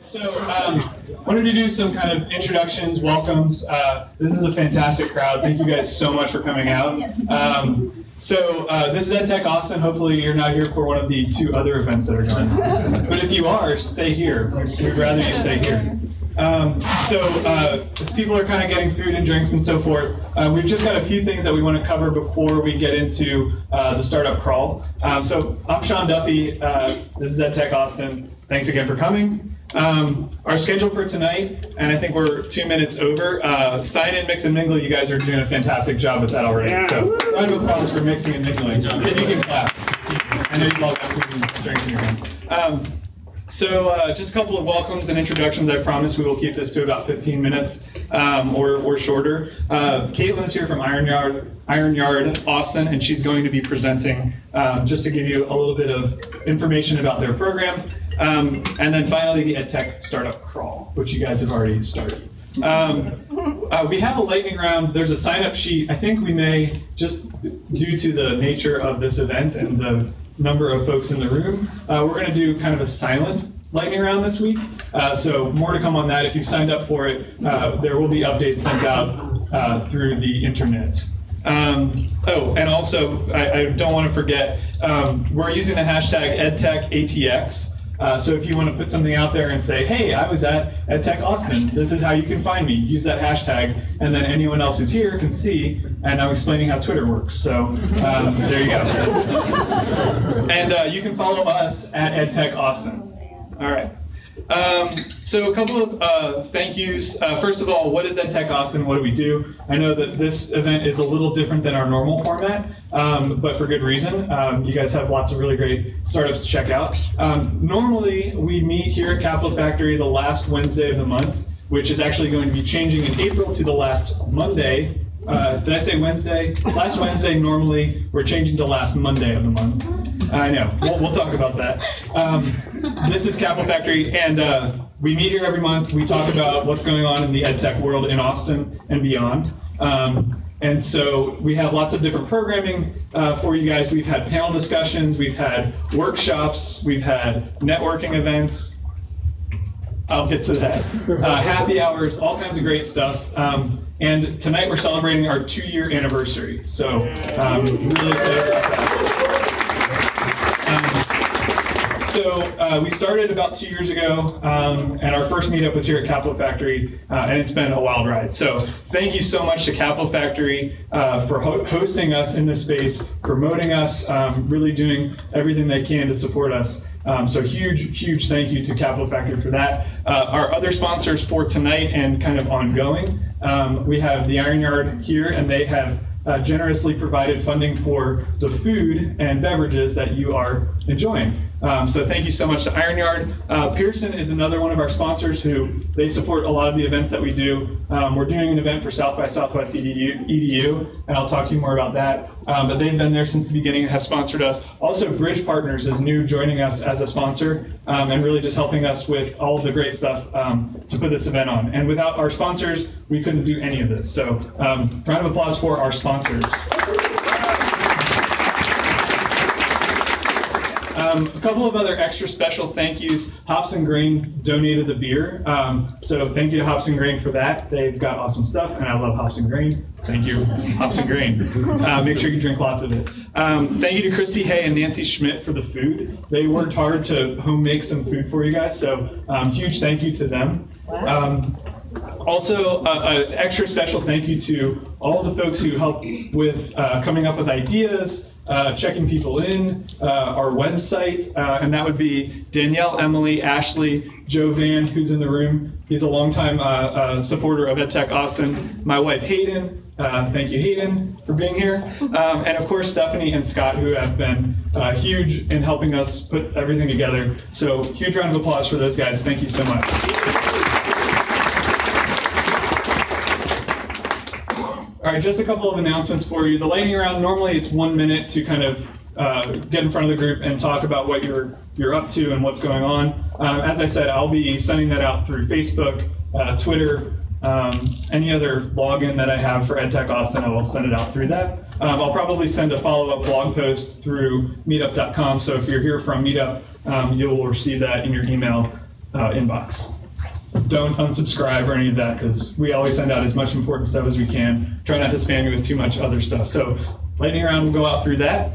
So wanted to do some kind of introductions, welcomes. This is a fantastic crowd. Thank you guys so much for coming out. This is EdTech Austin. Hopefully you're not here for one of the 2 other events that are going on. But if you are, stay here. We'd rather you stay here. As people are kind of getting food and drinks and so forth, we've just got a few things that we want to cover before we get into the startup crawl. I'm Sean Duffy. This is EdTech Austin. Thanks again for coming. Our schedule for tonight, and I think we're 2 minutes over. Sign in, mix, and mingle. You guys are doing a fantastic job with that already. So round of applause for mixing and mingling. Then you can clap. I know you've all got food and drinks in your hand. Just a couple of welcomes and introductions. I promise we will keep this to about 15 minutes or shorter. Caitlin is here from Iron Yard Austin, and she's going to be presenting just to give you a little bit of information about their program. And then finally, the EdTech Startup Crawl, which you guys have already started. We have a lightning round. There's a sign-up sheet. I think we may, just due to the nature of this event and the number of folks in the room, we're going to do kind of a silent lightning round this week. So more to come on that. If you've signed up for it, there will be updates sent out through the internet. And also, I don't want to forget, we're using the hashtag EdTechATX. So if you want to put something out there and say, hey, I was at EdTech Austin, this is how you can find me, use that hashtag, and then anyone else who's here can see, and I'm explaining how Twitter works. So there you go. And you can follow us at EdTech Austin. All right. So a couple of thank yous. First of all, what is EdTech Austin? What do we do? I know that this event is a little different than our normal format, but for good reason. You guys have lots of really great startups to check out. Normally, we meet here at Capital Factory the last Wednesday of the month, which is actually going to be changing in April to the last Monday. Did I say Wednesday? Last Wednesday, normally, we're changing to last Monday of the month. I know, we'll talk about that. This is Capital Factory, and we meet here every month. We talk about what's going on in the EdTech world in Austin and beyond. And so we have lots of different programming for you guys. We've had panel discussions, we've had workshops, we've had networking events. I'll get to that. Happy hours, all kinds of great stuff. And tonight we're celebrating our 2-year anniversary. So really excited about that. We started about 2 years ago, and our first meetup was here at Capital Factory, and it's been a wild ride. So thank you so much to Capital Factory for hosting us in this space, promoting us, really doing everything they can to support us. So huge thank you to Capital Factory for that. Our other sponsors for tonight and kind of ongoing, we have the Iron Yard here, and they have generously provided funding for the food and beverages that you are enjoying. So thank you so much to Iron Yard. Pearson is another one of our sponsors who they support a lot of the events that we do. We're doing an event for South by Southwest EDU, and I'll talk to you more about that. But they've been there since the beginning and have sponsored us. Also, Bridge Partners is new, joining us as a sponsor, and really just helping us with all of the great stuff to put this event on. And without our sponsors, we couldn't do any of this. So round of applause for our sponsors. A couple of other extra special thank yous. Hops and Grain donated the beer, so thank you to Hops and Grain for that. They've got awesome stuff, and I love Hops and Grain. Thank you, Hops and Grain. Make sure you drink lots of it. Thank you to Christy Hay and Nancy Schmidt for the food. They worked hard to home make some food for you guys, so huge thank you to them. Also, an extra special thank you to all the folks who helped with coming up with ideas, checking people in, our website, and that would be Danielle, Emily, Ashley, Joe Van, who's in the room. He's a longtime supporter of EdTech Austin. My wife, Hayden. Thank you, Hayden, for being here. And of course, Stephanie and Scott, who have been huge in helping us put everything together. So huge round of applause for those guys. Thank you so much. All right, just a couple of announcements for you. The lightning round, normally it's 1 minute to kind of get in front of the group and talk about what you're up to and what's going on. As I said, I'll be sending that out through Facebook, Twitter, any other login that I have for EdTech Austin, I will send it out through that. I'll probably send a follow-up blog post through meetup.com, so if you're here from Meetup, you'll receive that in your email inbox. Don't unsubscribe or any of that, because we always send out as much important stuff as we can. Try not to spam you with too much other stuff. So lightning round will go out through that.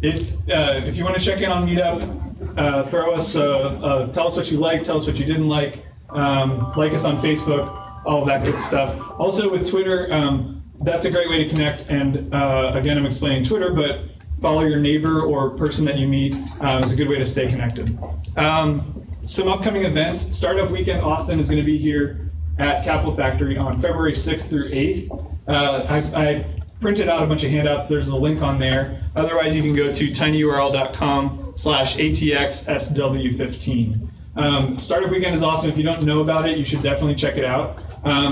If you want to check in on Meetup, throw us, tell us what you liked, tell us what you didn't like us on Facebook, all of that good stuff. Also with Twitter, that's a great way to connect. And again, I'm explaining Twitter, but follow your neighbor or person that you meet is a good way to stay connected. Some upcoming events. Startup Weekend Austin is going to be here at Capital Factory on February 6th through 8th. I printed out a bunch of handouts. There's a link on there. Otherwise, you can go to tinyurl.com/ATXSW15. Startup Weekend is awesome. If you don't know about it, you should definitely check it out.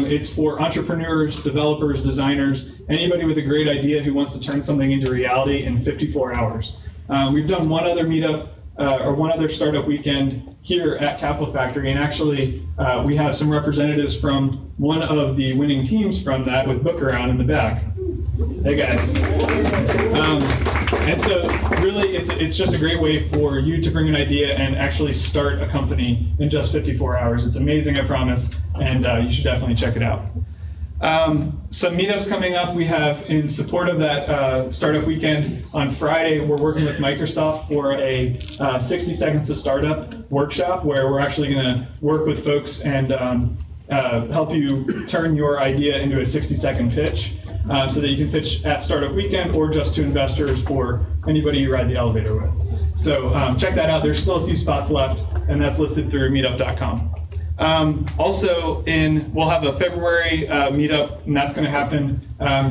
It's for entrepreneurs, developers, designers, anybody with a great idea who wants to turn something into reality in 54 hours. We've done one other meetup or one other startup weekend here at Capital Factory, and actually we have some representatives from one of the winning teams from that with Bookaround in the back. Hey guys. And so really it's just a great way for you to bring an idea and actually start a company in just 54 hours. It's amazing, I promise, and you should definitely check it out. Some meetups coming up. We have, in support of that startup weekend, on Friday we're working with Microsoft for a 60 Seconds to Startup workshop where we're actually going to work with folks and help you turn your idea into a 60-second pitch so that you can pitch at Startup Weekend or just to investors or anybody you ride the elevator with. So check that out. There's still a few spots left, and that's listed through meetup.com. Also, we'll have a February meetup, and that's going to happen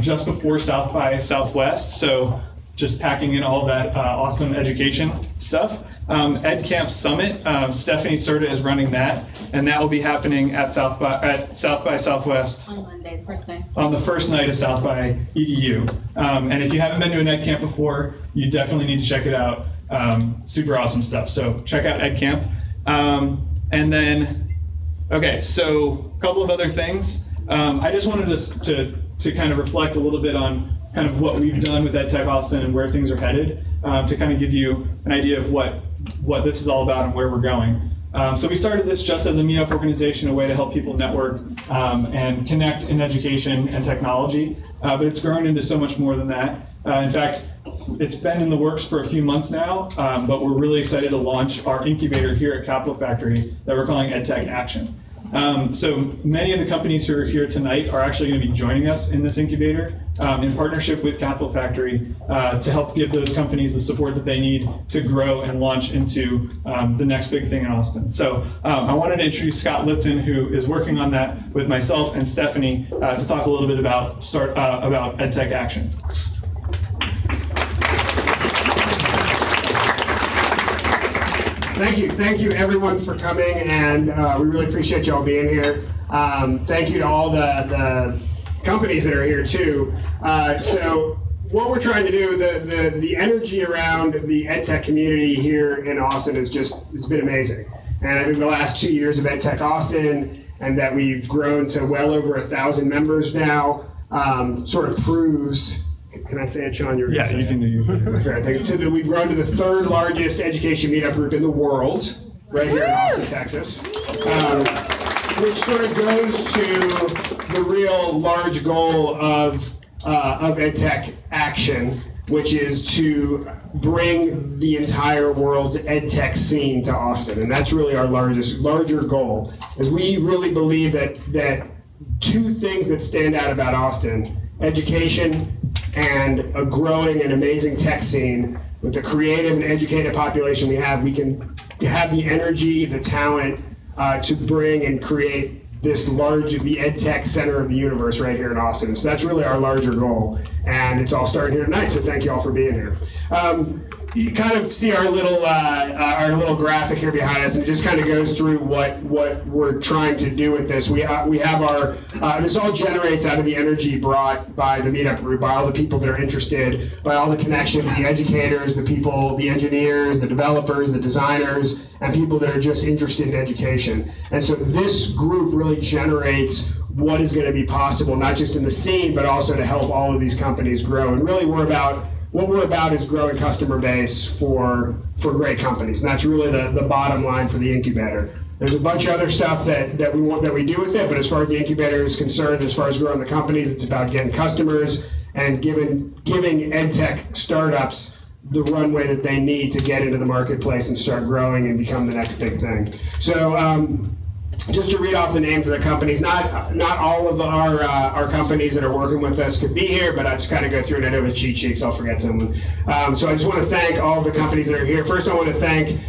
just before South by Southwest. So just packing in all that awesome education stuff. EdCamp Summit, Stephanie Serta is running that, and that will be happening at South by Southwest on Monday, the first day. On the first night of South by EDU. And if you haven't been to an EdCamp before, you definitely need to check it out. Super awesome stuff. So check out EdCamp. And then. Okay, so a couple of other things. I just wanted to kind of reflect a little bit on kind of what we've done with EdTech Austin and where things are headed, to kind of give you an idea of what this is all about and where we're going. So we started this just as a meetup organization, a way to help people network and connect in education and technology, but it's grown into so much more than that. In fact, it's been in the works for a few months now, but we're really excited to launch our incubator here at Capital Factory that we're calling EdTech Action. So many of the companies who are here tonight are actually going to be joining us in this incubator in partnership with Capital Factory to help give those companies the support that they need to grow and launch into the next big thing in Austin. So I wanted to introduce Scott Lipton, who is working on that with myself and Stephanie to talk a little bit about EdTech Action. Thank you everyone for coming, and we really appreciate y'all being here. Thank you to all the companies that are here too. So what we're trying to do, the energy around the EdTech community here in Austin it's been amazing. And I think the last 2 years of EdTech Austin, and that we've grown to well over 1,000 members now, sort of proves. Can I say it, Sean? You can do it. So we've grown to the 3rd largest education meetup group in the world, right here in Austin, Texas, which sort of goes to the real large goal of EdTech Action, which is to bring the entire world's EdTech scene to Austin, and that's really our larger goal. Is we really believe that 2 things that stand out about Austin: education and a growing and amazing tech scene. With the creative and educated population we can have the energy, the talent to bring and create the EdTech center of the universe right here in Austin. So that's really our larger goal, and it's all starting here tonight. So thank you all for being here. You kind of see our little graphic here behind us, and it just kind of goes through what we're trying to do with this. We have our this all generates out of the energy brought by the meetup group, by all the people that are interested, by all the connections, the educators, the people, the engineers, the developers, the designers, and people that are just interested in education. And so this group really generates what is going to be possible, not just in the scene, but also to help all of these companies grow. And really, we're about what we're about is growing customer base for great companies, and that's really the bottom line for the incubator. There's a bunch of other stuff that we do with it, but as far as the incubator is concerned, as far as growing the companies, it's about getting customers and giving EdTech startups the runway that they need to get into the marketplace and start growing and become the next big thing. So just to read off the names of the companies, not all of our companies that are working with us could be here, but I just kind of go through and I know the cheat sheets, I'll forget someone. So I just want to thank all of the companies that are here. First, I want to thank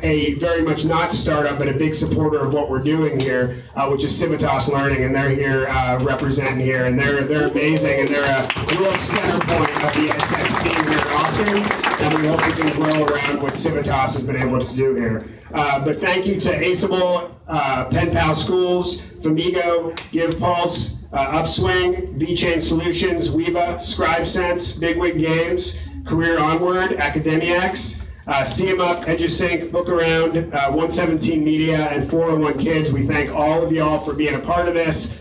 a very much not startup, but a big supporter of what we're doing here, which is Civitas Learning, and they're here representing here, and they're amazing, and they're a real center point of the EdTech scene here in Austin, and we hope we can grow around what Civitas has been able to do here. But thank you to Aceable, PenPal Schools, Famigo, GivePulse, Upswing, VChain Solutions, Weeva, ScribeSense, Bigwig Games, Career Onward, Academiacs, Meetup, EduSync, Bookaround, 117 Media, and 401 Kids. We thank all of y'all for being a part of this.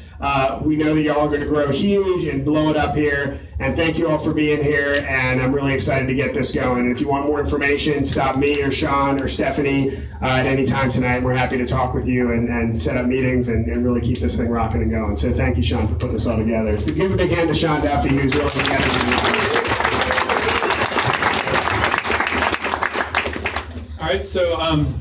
We know that y'all are going to grow huge and blow it up here, and thank you all for being here, and I'm really excited to get this going. And if you want more information, stop me or Sean or Stephanie at any time tonight. We're happy to talk with you and set up meetings and really keep this thing rocking and going. So thank you, Sean, for putting this all together. Give a big hand to Sean Duffy, who's really together. All right, so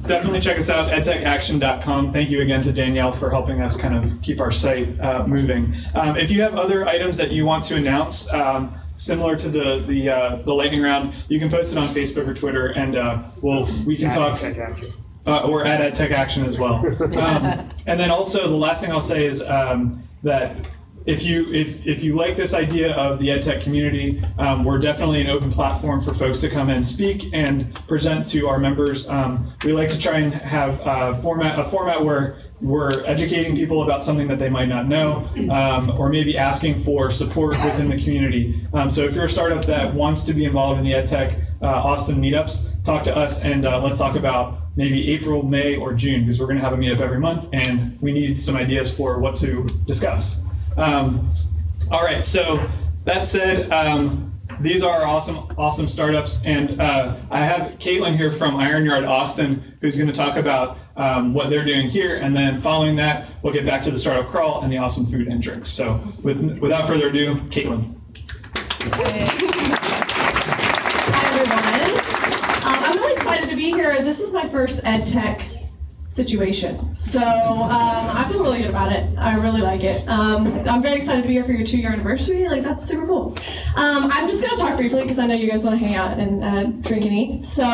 definitely check us out, edtechaction.com. Thank you again to Danielle for helping us kind of keep our site moving. If you have other items that you want to announce, similar to the lightning round, you can post it on Facebook or Twitter, and we can talk. Or at EdTech Action as well. And then also the last thing I'll say is that if you like this idea of the EdTech community, we're definitely an open platform for folks to come and speak and present to our members. We like to try and have a format where we're educating people about something that they might not know, or maybe asking for support within the community. So if you're a startup that wants to be involved in the EdTech Austin meetups, talk to us, and let's talk about maybe April, May, or June, because we're going to have a meetup every month, and we need some ideas for what to discuss. All right, so that said, these are awesome startups, and I have Caitlin here from Iron Yard Austin, who's going to talk about what they're doing here, and then following that, we'll get back to the startup crawl and the awesome food and drinks. So without further ado, Caitlin. Hi, everyone. I'm really excited to be here. This is my first EdTech situation. So I feel really good about it. I really like it. I'm very excited to be here for your 2-year anniversary. Like, that's super cool. I'm just going to talk briefly because I know you guys want to hang out and drink and eat. So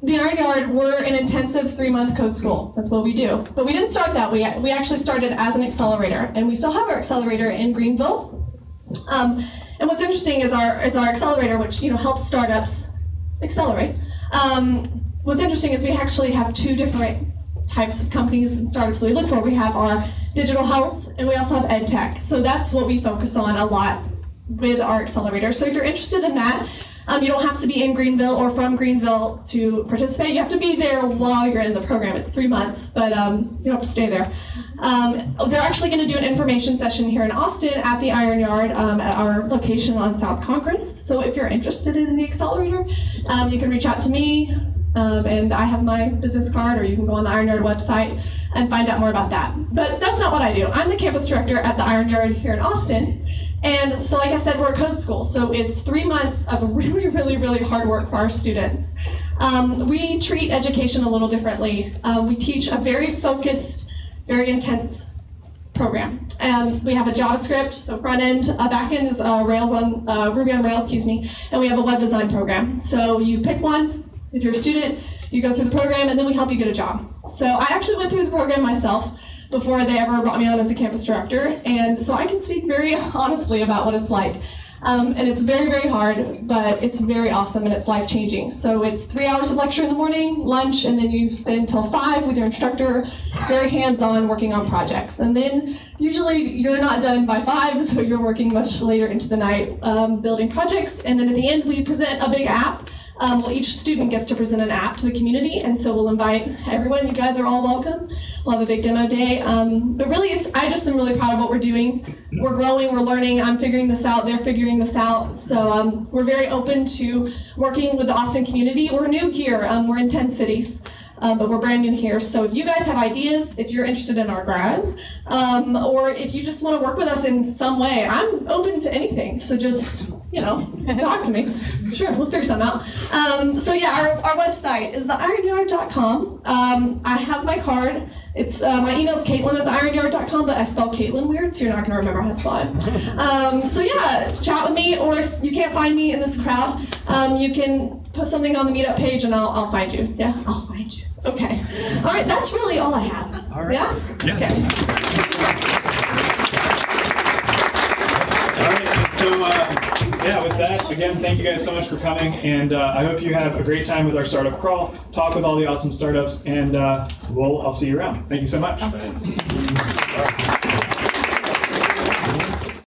the Iron Yard, we're an intensive 3-month code school. That's what we do. But we didn't start that. We actually started as an accelerator, and we still have our accelerator in Greenville. And what's interesting is our accelerator, which helps startups accelerate. What's interesting is we actually have 2 different types of companies and startups that we look for. We have our digital health, and we also have EdTech. So that's what we focus on a lot with our accelerator. So if you're interested in that, you don't have to be in Greenville or from Greenville to participate. You have to be there while you're in the program. It's 3 months, but you don't have to stay there. They're actually going to do an information session here in Austin at the Iron Yard at our location on South Congress. So if you're interested in the accelerator, you can reach out to me. And I have my business card, or you can go on the Iron Yard website and find out more about that. But that's not what I do. I'm the campus director at the Iron Yard here in Austin. And so, like I said, we're a code school. So it's 3 months of really, really, really hard work for our students. We treat education a little differently. We teach a very focused, very intense program. We have a JavaScript, so front end, back end is Rails on Ruby on Rails, and we have a web design program. So you pick one. If you're a student, you go through the program, and then we help you get a job. So I actually went through the program myself before they ever brought me on as the campus director, and so I can speak very honestly about what it's like. And it's very, very hard, but it's very awesome, and it's life-changing. So it's 3 hours of lecture in the morning, lunch, and then you spend until 5 with your instructor, very hands-on, working on projects. And then usually you're not done by 5, so you're working much later into the night building projects. And then at the end, we present a big app Well, each student gets to present an app to the community, and so we'll invite everyone. You guys are all welcome. We'll have a big demo day. But really, I just am really proud of what we're doing. We're growing, we're learning, I'm figuring this out, they're figuring this out. So we're very open to working with the Austin community. We're new here, we're in 10 cities. But we're brand new here, so if you guys have ideas, if you're interested in our grads, or if you just want to work with us in some way, I'm open to anything. So just, talk to me. Sure, we'll figure something out. So yeah, our website is theironyard.com. I have my card. It's my email's Caitlin@theironyard.com, but I spell Caitlin weird, so you're not going to remember how to spell it. So yeah, chat with me, or if you can't find me in this crowd, you can post something on the Meetup page, and I'll find you. Yeah, I'll find you. Okay. All right, that's really all I have. All right. Yeah? Yeah. Okay. All right, so yeah, with that, again, thank you guys so much for coming, and I hope you have a great time with our startup crawl, talk with all the awesome startups, and I'll see you around. Thank you so much. Awesome.